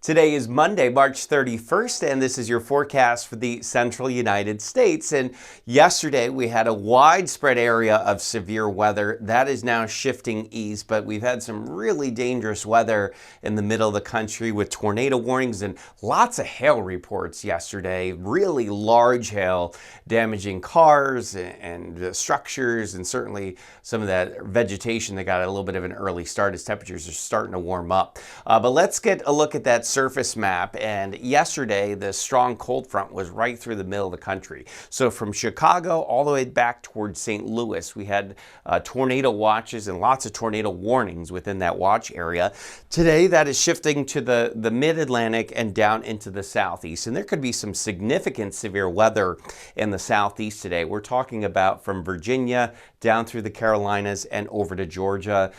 Today is Monday, March 31st, and this is your forecast for the central United States. And yesterday we had a widespread area of severe weather. That is now shifting east, but we've had some really dangerous weather in the middle of the country with tornado warnings and lots of hail reports yesterday. Really large hail damaging cars and structures, and certainly some of that vegetation that got a little bit of an early start as temperatures are starting to warm up. But let's get a look at that surface map. And yesterday the strong cold front was right through the middle of the country. So from Chicago all the way back towards St. Louis, we had tornado watches and lots of tornado warnings within that watch area. Today that is shifting to the mid-Atlantic and down into the southeast, and there could be some significant severe weather in the southeast today. We're talking about from Virginia down through the Carolinas and over to Georgia.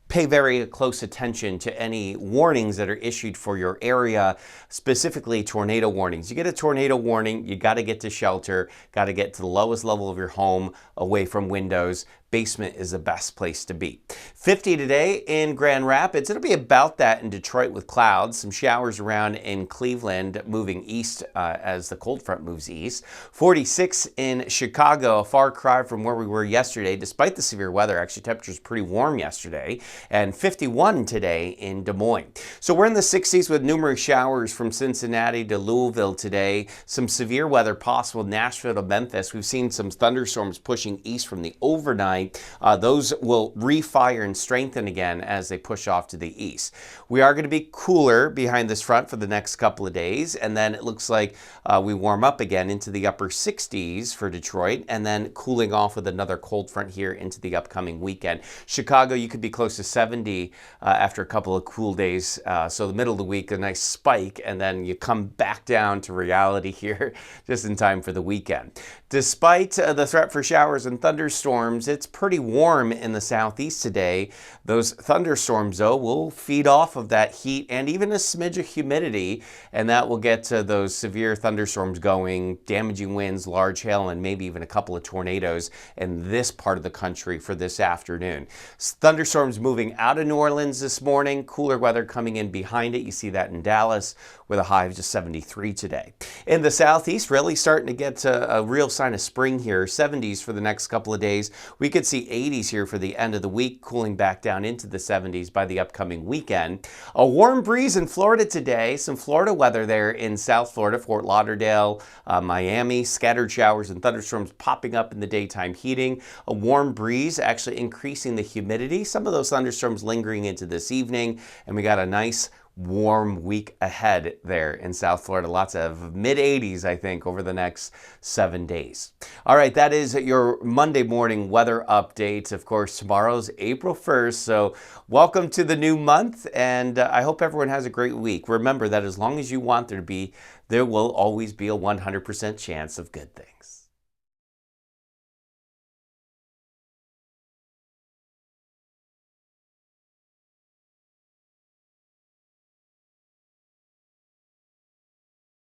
Pay very close attention to any warnings that are issued for your area, specifically tornado warnings. You get a tornado warning, you got to get to shelter, got to get to the lowest level of your home, away from windows. Basement is the best place to be. 50 today in Grand Rapids. It'll be about that in Detroit with clouds. Some showers around in Cleveland, moving east as the cold front moves east. 46 in Chicago, a far cry from where we were yesterday, despite the severe weather. Actually, temperatures pretty warm yesterday. And 51 today in Des Moines. So we're in the 60s with numerous showers from Cincinnati to Louisville today. Some severe weather possible Nashville to Memphis. We've seen some thunderstorms pushing east from the overnight. Those will refire and strengthen again as they push off to the east. We are going to be cooler behind this front for the next couple of days, and then it looks like we warm up again into the upper 60s for Detroit, and then cooling off with another cold front here into the upcoming weekend. Chicago, you could be close to 70 after a couple of cool days. So the middle of the week, a nice spike, and then you come back down to reality here just in time for the weekend. Despite the threat for showers and thunderstorms, it's pretty warm in the southeast today. Those thunderstorms, though, will feed off of that heat and even a smidge of humidity, and that will get to those severe thunderstorms going, damaging winds, large hail, and maybe even a couple of tornadoes in this part of the country for this afternoon. Thunderstorms moving out of New Orleans this morning, cooler weather coming in behind it. You see that in Dallas with a high of just 73 today. In the southeast, really starting to get a real sign of spring here. 70s for the next couple of days. We could see 80s here for the end of the week, cooling back down into the 70s by the upcoming weekend. A warm breeze in Florida today. Some Florida weather there in South Florida, Fort Lauderdale, Miami. Scattered showers and thunderstorms popping up in the daytime heating. A warm breeze actually increasing the humidity. Some of those thunderstorms lingering into this evening, and we got a nice warm week ahead there in South Florida. Lots of mid-80s, I think, over the next 7 days. All right, that is your Monday morning weather update. Of course, tomorrow's April 1st, so welcome to the new month, and I hope everyone has a great week. Remember that as long as you want there to be, there will always be a 100% chance of good things.